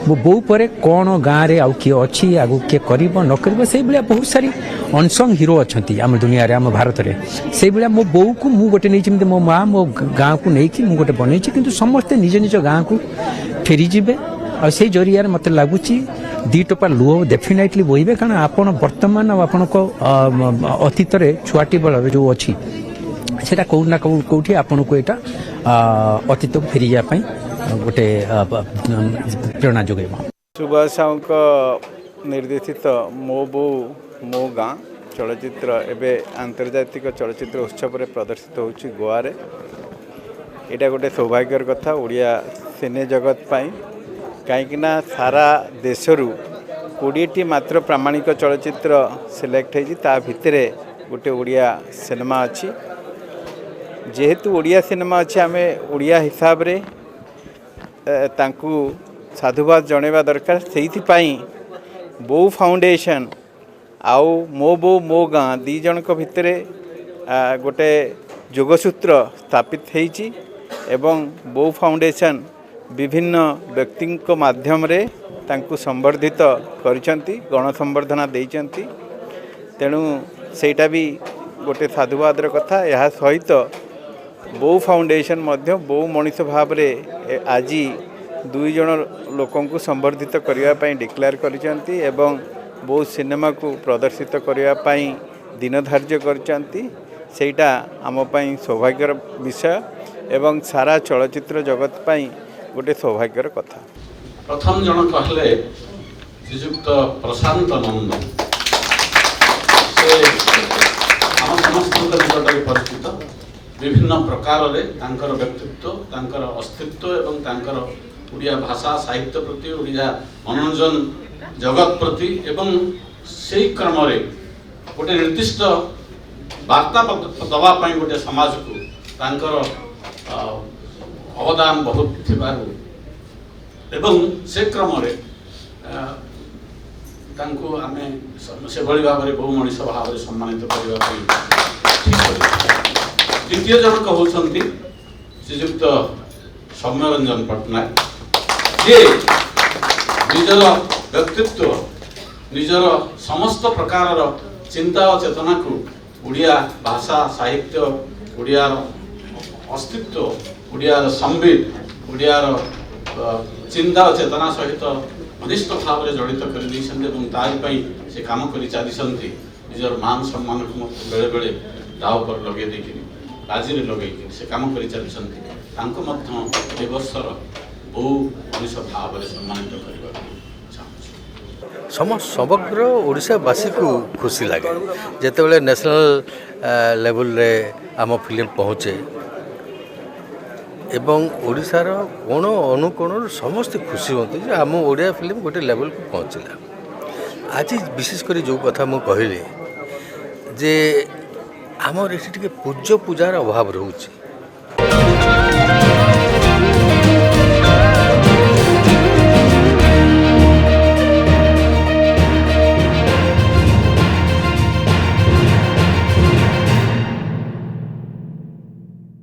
मो बो पर कौन गाँव में आउ किए अच्छी आगु किए कर न कर से बहुत सारी अनसंग हिरो अच्छा आम दुनिया रे आम भारत में से भाया मो बो को मुझे गोटे नहीं मो माँ मो गाँव को लेकिन मुझे गोटे बनई कि समस्ते निज निज गाँव को फेरीजे आ से जरिया मत लगुच दी टोपा लुह डेफिनेटली बोइबे कारण आपण वर्तमान आपण अतीत छुआटी बल जो अच्छी सेटा कौ ना कौटी आपन को अतीत को फेरी जाए गोटे प्रेरणा जोगेब। सुभाष साहू निर्देशित मो बो मो गाँ चलचित्र एवं आंतर्जातिक चलचित्र उत्सव में प्रदर्शित होची गोवा रे। एटा गोटे सौभाग्यर कथा ओडिया सिने जगत पाई कहीं सारा देशरू 20टी मात्र प्रामाणिक चलचित्र सिलेक्ट होती ता भितर गोटे ओडिया सिनेमा अच्छी जेहेतु ओडिया सिनेमा अच्छी आम ओडिया हिसाब रे तांकू साधुवाद जणेवा दरकार से बो फाउंडेशन आउ मो बो मो गाँ दी जनक भितर गोटे जोगसूत्र स्थापित होईची एवं बो फाउंडेशन विभिन्न व्यक्ति माध्यम रे तांकू संवर्धित करिसंती गण संवर्धना देइचंती तेणु सेटा भी गोटे साधुवादर कथा। यह सहित बो फाउंडेशन मध्य बो मनीष भाव रे आज 2 जन लोकों को संवर्धित करिया पई डिक्लेयर करिसंती एवं बो सिनेमा को प्रदर्शित करिया पई दिन धार्य करिसंती सेटा आम पई सौभाग्यर विषय एवं सारा चलचित्र जगत पई गोटे सौभाग्यर कथा। प्रथम जन कहले श्रीजुक्त प्रशांत नंद से आम समस्त निकट परिचित विभिन्न प्रकार रे तांकर व्यक्तित्व तांकर अस्तित्व एवं तांकर उड़िया भाषा साहित्य प्रति उड़िया मनोरंजन जगत प्रति एवं से क्रम रे गोटे निर्दिष्ट वार्ता दवा पाई गोटे समाज को तांकर अवदान बहुत थिबारु एवं से क्रम रे तांको आमे से भली भाव रे बहु मनीष भाव रे सम्मानित करबा पई द्वितीय जनक होउछंती श्रीजुक्त सौम्यरंजन पटनायक जे निजर व्यक्तित्व निजर समस्त प्रकार चिंता और चेतना को उड़िया भाषा साहित्य उड़िया अस्तित्व उड़िया संबित उड़िया चिंता और चेतना सहित घनिष्ठ भाव में जड़ित कर से काम कर चली निजर मान सम्मान को बेले बेले दाव पर लगे देखिए बाजी लगे से काम कर चली वर्षर बहु मनीष भाव में सम्मानित करने समग्र ओडिशावासी को खुशी लगे जिते नेशनल लेवल रे आम फिल्म पहुँचे एवं ओडिशार कोण अनुकोण समस्त खुशी होती जे आम ओडिया फिल्म गोटे लेवल को पहुँचला। आज विशेषकर जो कथा मु कहली जे आमर ये पूज्य पूजार अभाव रोचे